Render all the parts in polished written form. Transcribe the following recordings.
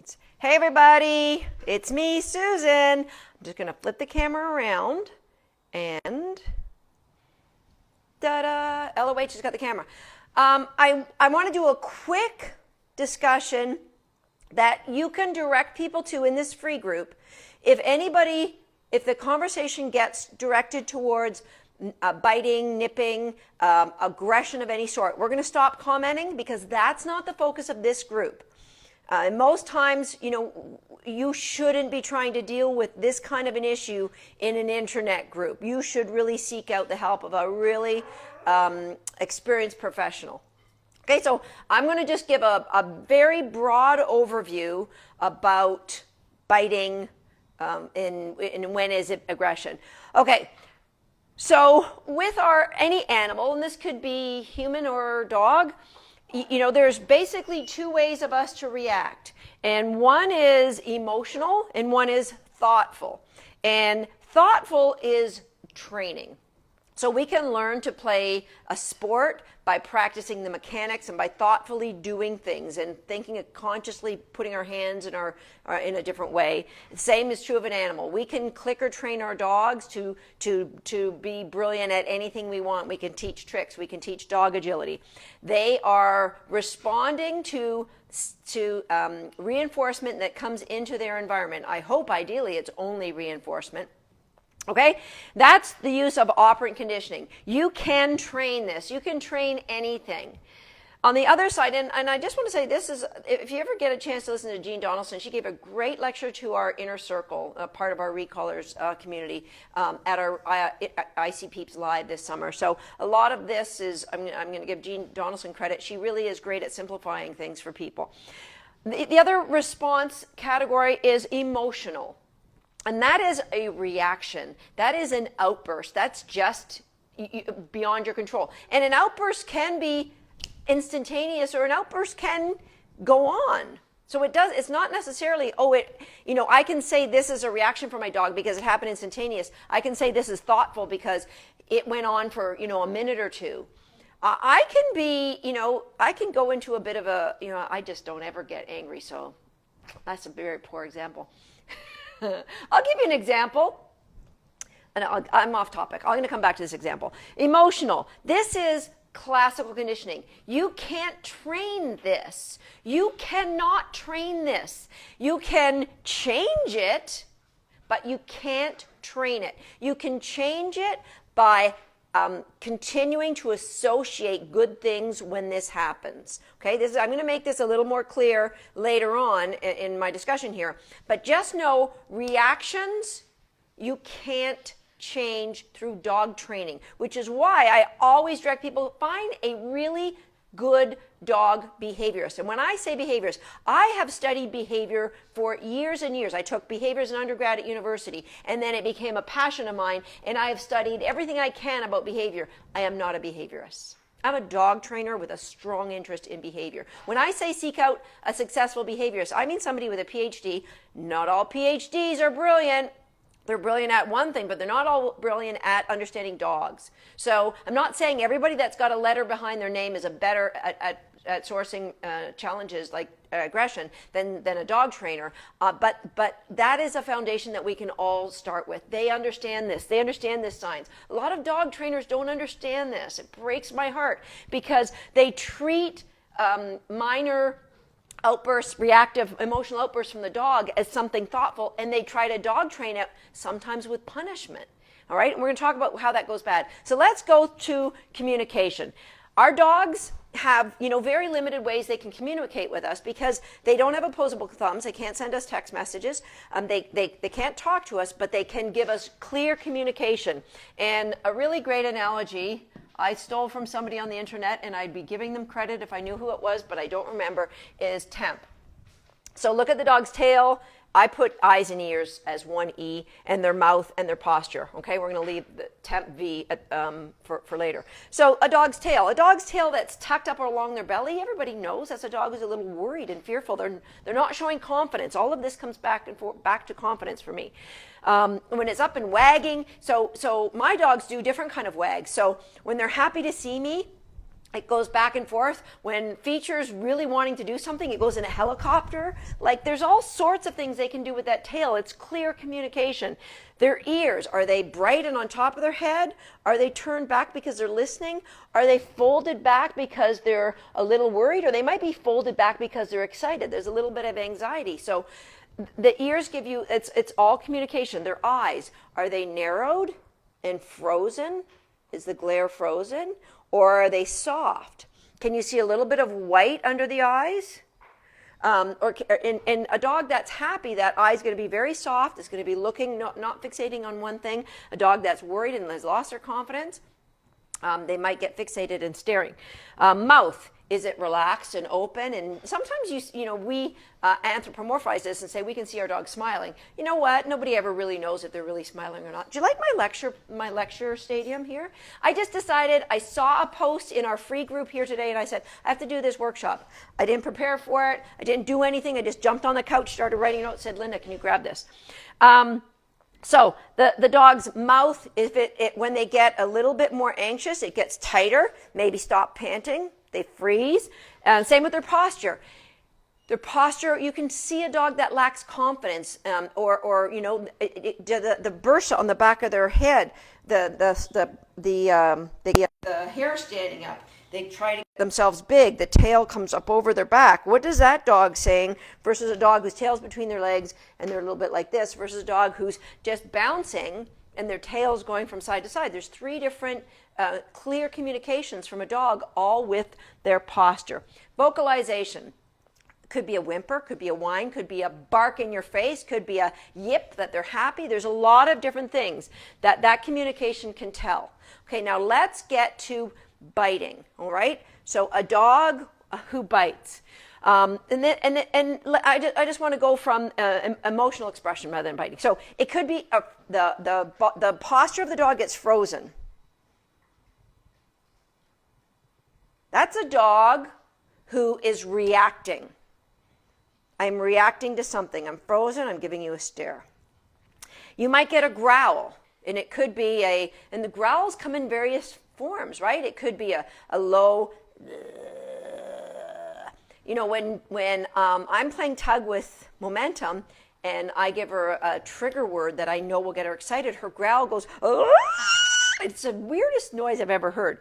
needs. Hey everybody, it's me, Susan. I'm just going to flip the camera around and ta-da, LOH has got the camera. I want to do a quick discussion that you can direct people to in this free group. If the conversation gets directed towards biting, nipping, aggression of any sort, we're going to stop commenting because that's not the focus of this group. And most times, you shouldn't be trying to deal with this kind of an issue in an internet group. You should really seek out the help of a really experienced professional. Okay, so I'm going to just give a very broad overview about biting and when is it aggression. Okay, so with any animal, and this could be human or dog, there's basically two ways of us to react. And one is emotional and one is thoughtful. And thoughtful is training. So we can learn to play a sport by practicing the mechanics and by thoughtfully doing things and thinking of consciously putting our hands in a different way. The same is true of an animal. We can clicker train our dogs to be brilliant at anything we want. We can teach tricks. We can teach dog agility. They are responding to reinforcement that comes into their environment. I hope ideally it's only reinforcement. Okay, that's the use of operant conditioning. You can train this. You can train anything. On the other side, and I just want to say this is, if you ever get a chance to listen to Jean Donaldson, she gave a great lecture to our Inner Circle, part of our Recallers community, at our IC Peeps Live this summer. So a lot of this is, I'm going to give Jean Donaldson credit. She really is great at simplifying things for people. The other response category is emotional. And that is a reaction. That is an outburst. That's just beyond your control. And an outburst can be instantaneous, or an outburst can go on. So it's not necessarily, I can say this is a reaction from my dog because it happened instantaneous. I can say this is thoughtful because it went on for, a minute or two. I can go into a bit of I just don't ever get angry. So that's a very poor example. I'll give you an example, and I'm off topic. I'm going to come back to this example. Emotional. This is classical conditioning. You can't train this. You cannot train this. You can change it, but you can't train it. You can change it by continuing to associate good things when this happens. Okay, I'm going to make this a little more clear later on in my discussion here. But just know, reactions you can't change through dog training, which is why I always direct people to find a really good dog behaviorist. And when I say behaviorist, I have studied behavior for years and years. I took behavior as an undergrad at university, and then it became a passion of mine, and I have studied everything I can about behavior. I am not a behaviorist. I'm a dog trainer with a strong interest in behavior. When I say seek out a successful behaviorist, I mean somebody with a PhD. Not all PhDs are brilliant. They're brilliant at one thing, but they're not all brilliant at understanding dogs. So I'm not saying everybody that's got a letter behind their name is a better at sourcing challenges like aggression than a dog trainer. But that is a foundation that we can all start with. They understand this. They understand this science. A lot of dog trainers don't understand this. It breaks my heart because they treat minor outbursts, reactive emotional outbursts from the dog as something thoughtful, and they try to dog train it sometimes with punishment. All right, and we're going to talk about how that goes bad. So let's go to communication. Our dogs have, very limited ways they can communicate with us because they don't have opposable thumbs. They can't send us text messages. They can't talk to us, but they can give us clear communication. And a really great analogy I stole from somebody on the internet, and I'd be giving them credit if I knew who it was, but I don't remember, is temp. So look at the dog's tail. I put eyes and ears as one E, and their mouth and their posture. Okay, we're going to leave the temp V for later. So a dog's tail that's tucked up along their belly, everybody knows that's a dog who's a little worried and fearful. They're not showing confidence. All of this comes back to confidence for me. When it's up and wagging, so my dogs do different kind of wags. So when they're happy to see me, It goes back and forth. When Feature's really wanting to do something, it goes in a helicopter. Like, there's all sorts of things they can do with that tail. It's clear communication. Their ears, are they bright and on top of their head? Are they turned back because they're listening? Are they folded back because they're a little worried? Or they might be folded back because they're excited. There's a little bit of anxiety. So the ears give you, it's all communication. Their eyes, are they narrowed and frozen? Is the glare frozen? Or are they soft? Can you see a little bit of white under the eyes? In a dog that's happy, that eye is going to be very soft. It's going to be looking, not fixating on one thing. A dog that's worried and has lost their confidence, they might get fixated and staring. Mouth, is it relaxed and open? And sometimes we anthropomorphize this and say we can see our dog smiling. You know what? Nobody ever really knows if they're really smiling or not. Do you like my lecture stadium here? I just decided, I saw a post in our free group here today, and I said, I have to do this workshop. I didn't prepare for it. I didn't do anything. I just jumped on the couch, started writing notes, said, Linda, can you grab this? So the dog's mouth, when they get a little bit more anxious, it gets tighter, maybe stop panting, they freeze. Same with their posture. Their posture, you can see a dog that lacks confidence, or the bursa on the back of their head, the hair standing up. They try to get themselves big. The tail comes up over their back. What is that dog saying versus a dog whose tail's between their legs and they're a little bit like this versus a dog who's just bouncing and their tail's going from side to side? There's 3 different clear communications from a dog, all with their posture. Vocalization. Could be a whimper, could be a whine, could be a bark in your face, could be a yip that they're happy. There's a lot of different things that communication can tell. Okay, now let's get to biting, all right? So a dog who bites. I just want to go from emotional expression rather than biting. So it could be the posture of the dog gets frozen. That's a dog who is reacting. I'm reacting to something. I'm frozen. I'm giving you a stare. You might get a growl, and it could be and the growls come in various forms, right? It could be a low, when I'm playing tug with Momentum and I give her a trigger word that I know will get her excited, her growl goes, "Aah!" It's the weirdest noise I've ever heard.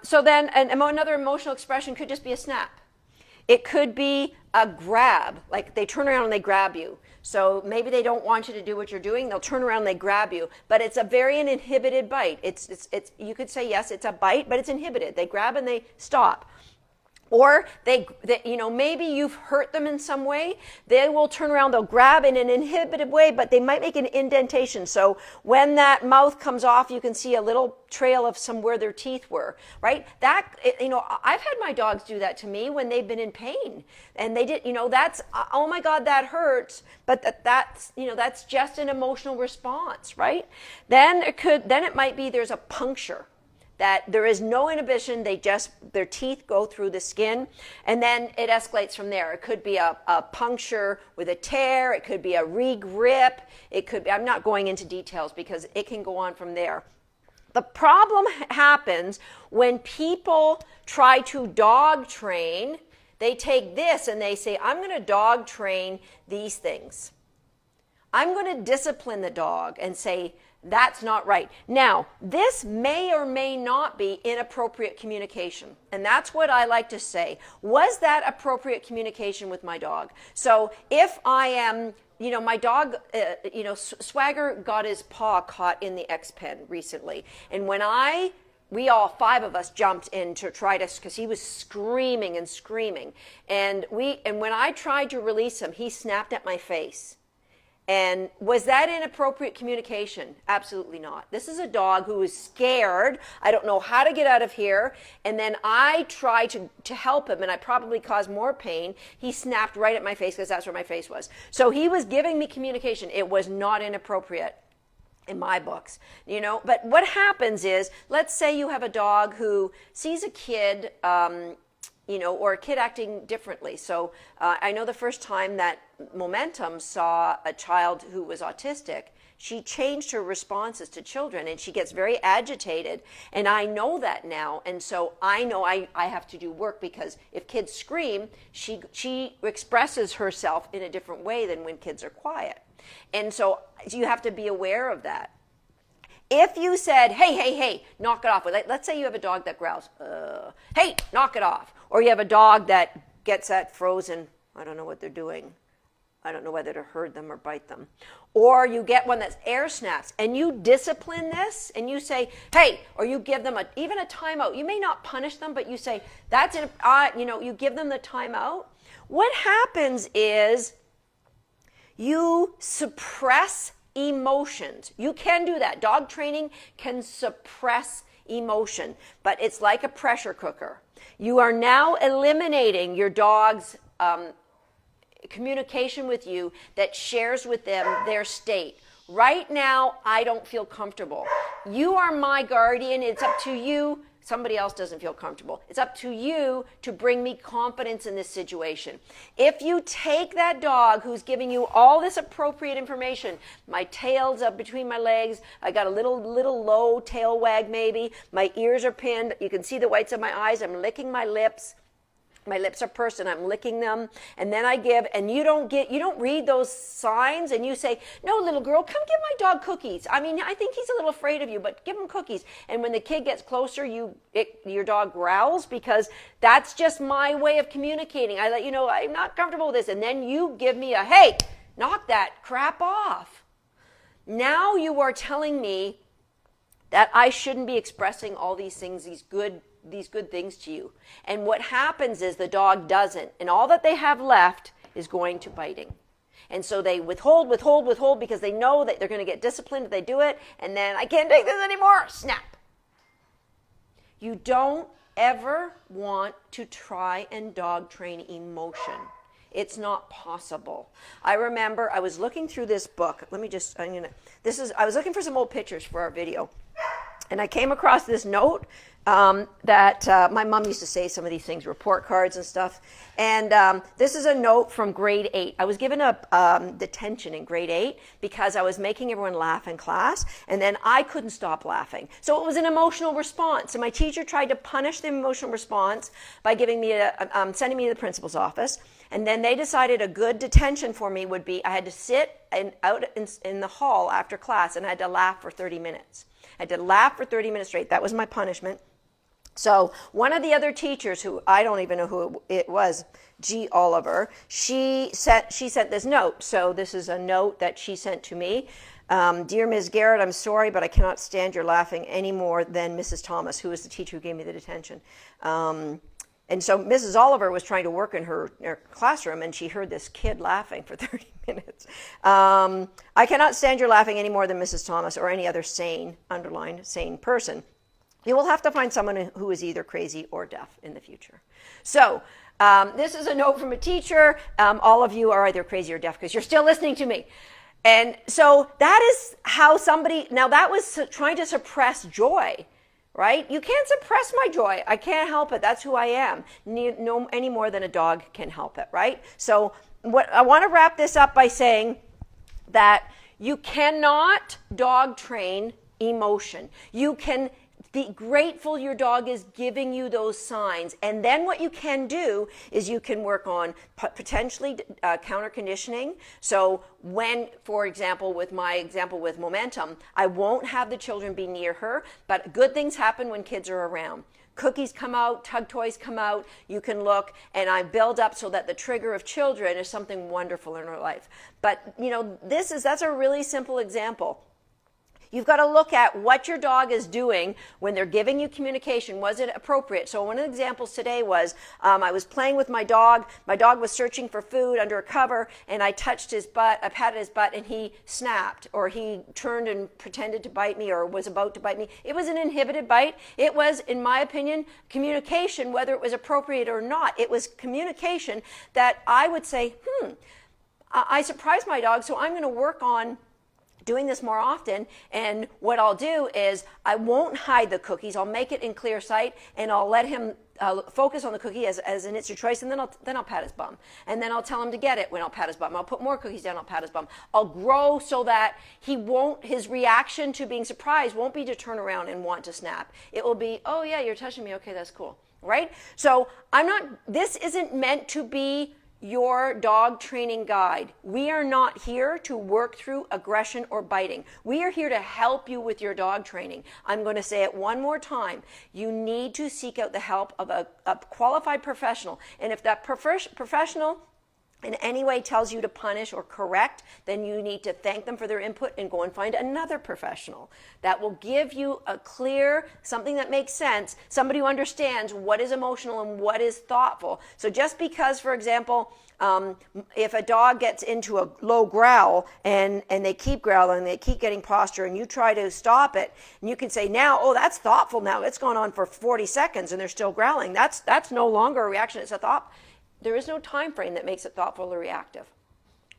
So then another emotional expression could just be a snap. It could be a grab, like they turn around and they grab you. So maybe they don't want you to do what you're doing. They'll turn around and they grab you. But it's a very inhibited bite. It's you could say, yes, it's a bite, but it's inhibited. They grab and they stop. Or they maybe you've hurt them in some way. They will turn around, they'll grab in an inhibited way, but they might make an indentation. So when that mouth comes off, you can see a little trail of where their teeth were, right? I've had my dogs do that to me when they've been in pain. And they did, that's, oh my God, that hurts. But that's just an emotional response, right? Then it might be there's a puncture. That there is no inhibition, their teeth go through the skin, and then it escalates from there. It could be a puncture with a tear, it could be a re-grip, I'm not going into details because it can go on from there. The problem happens when people try to dog train. They take this and they say, I'm going to dog train these things. I'm going to discipline the dog and say, that's not right. Now, this may or may not be inappropriate communication. And that's what I like to say. Was that appropriate communication with my dog? So if I am, my dog, Swagger got his paw caught in the X-Pen recently. And when we all 5 of us jumped in to try to, because he was screaming and screaming. And when I tried to release him, he snapped at my face. And was that inappropriate communication? Absolutely not. This is a dog who is scared. I don't know how to get out of here. And then I tried to help him, and I probably caused more pain. He snapped right at my face because that's where my face was. So he was giving me communication. It was not inappropriate in my books, But what happens is, let's say you have a dog who sees a kid or a kid acting differently. So I know the first time that Momentum saw a child who was autistic, she changed her responses to children, and she gets very agitated. And I know that now. And so I know I have to do work, because if kids scream, she expresses herself in a different way than when kids are quiet. And so you have to be aware of that. If you said, hey, knock it off. Let's say you have a dog that growls, hey, knock it off. Or you have a dog that gets that frozen, I don't know what they're doing. I don't know whether to herd them or bite them. Or you get one that's air snaps, and you discipline this, and you say, hey, or you give them even a timeout. You may not punish them, but you say, that's it, you give them the timeout. What happens is you suppress emotions. You can do that. Dog training can suppress emotion, but it's like a pressure cooker. You are now eliminating your dog's communication with you that shares with them their state. Right now, I don't feel comfortable. You are my guardian. It's up to you. Somebody else doesn't feel comfortable. It's up to you to bring me confidence in this situation. If you take that dog who's giving you all this appropriate information, my tail's up between my legs, I got a little low tail wag maybe, my ears are pinned, you can see the whites of my eyes, I'm licking my lips. My lips are pursed and I'm licking them, and then I give, and you don't read those signs, and you say, no, little girl, come give my dog cookies. I mean, I think he's a little afraid of you, but give him cookies. And when the kid gets closer, your dog growls, because that's just my way of communicating. I let you know I'm not comfortable with this, and then you give me a, hey, knock that crap off. Now you are telling me that I shouldn't be expressing all these things, these good things to you. And what happens is the dog doesn't. And all that they have left is going to biting. And so they withhold, because they know that they're going to get disciplined if they do it. And then, I can't take this anymore. Snap. You don't ever want to try and dog train emotion. It's not possible. I remember I was looking through this book. I was looking for some old pictures for our video. And I came across this note that my mom used to say some of these things, report cards and stuff. And this is a note from grade 8. I was given a detention in grade 8 because I was making everyone laugh in class, and then I couldn't stop laughing. So it was an emotional response. And my teacher tried to punish the emotional response by giving me sending me to the principal's office. And then they decided a good detention for me would be I had to sit out in the hall after class, and I had to laugh for 30 minutes. I had to laugh for 30 minutes straight. That was my punishment. So one of the other teachers, who I don't even know who it was, G. Oliver, she sent this note. So this is a note that she sent to me. Dear Ms. Garrett, I'm sorry, but I cannot stand your laughing any more than Mrs. Thomas, who was the teacher who gave me the detention. And so Mrs. Oliver was trying to work in her classroom, and she heard this kid laughing for 30 minutes. I cannot stand your laughing any more than Mrs. Thomas or any other sane, underlined, sane person. You will have to find someone who is either crazy or deaf in the future. So this is a note from a teacher. All of you are either crazy or deaf because you're still listening to me. And so that is how now that was trying to suppress joy. Right? You can't suppress my joy. I can't help it. That's who I am. No any more than a dog can help it, right? So what I want to wrap this up by saying that you cannot dog train emotion. You can be grateful your dog is giving you those signs. And then what you can do is you can work on potentially counter conditioning. So when, for example, with my example with Momentum, I won't have the children be near her, but good things happen when kids are around. Cookies come out, tug toys come out, you can look, and I build up so that the trigger of children is something wonderful in her life. But, that's a really simple example. You've got to look at what your dog is doing when they're giving you communication. Was it appropriate? So one of the examples today was I was playing with my dog. My dog was searching for food under a cover, and I touched his butt. I patted his butt, and he snapped, or he turned and pretended to bite me, or was about to bite me. It was an inhibited bite. It was, in my opinion, communication, whether it was appropriate or not. It was communication that I would say, I surprised my dog, so I'm going to work on doing this more often. And what I'll do is I won't hide the cookies. I'll make it in clear sight, and I'll let him focus on the cookie as in it's your choice, and then I'll pat his bum, and then I'll tell him to get it when I'll pat his bum. I'll put more cookies down, I'll pat his bum. I'll grow so that his reaction to being surprised won't be to turn around and want to snap. It will be, oh yeah, you're touching me, okay, that's cool, right? So this isn't meant to be your dog training guide. We are not here to work through aggression or biting. We are here to help you with your dog training. I'm going to say it one more time. You need to seek out the help of a qualified professional. And if that professional in any way tells you to punish or correct, then you need to thank them for their input and go and find another professional that will give you a clear, something that makes sense, somebody who understands what is emotional and what is thoughtful. So just because, for example, if a dog gets into a low growl and they keep growling, they keep getting posture, and you try to stop it, and you can say now, oh, that's thoughtful now. It's gone on for 40 seconds and they're still growling. That's no longer a reaction. It's a thought. There is no time frame that makes it thoughtful or reactive,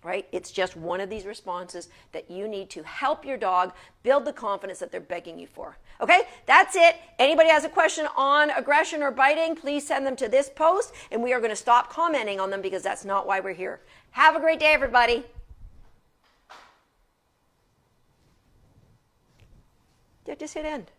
right? It's just one of these responses that you need to help your dog build the confidence that they're begging you for. Okay, that's it. Anybody has a question on aggression or biting, please send them to this post, and we are going to stop commenting on them because that's not why we're here. Have a great day, everybody. Yeah, just hit end.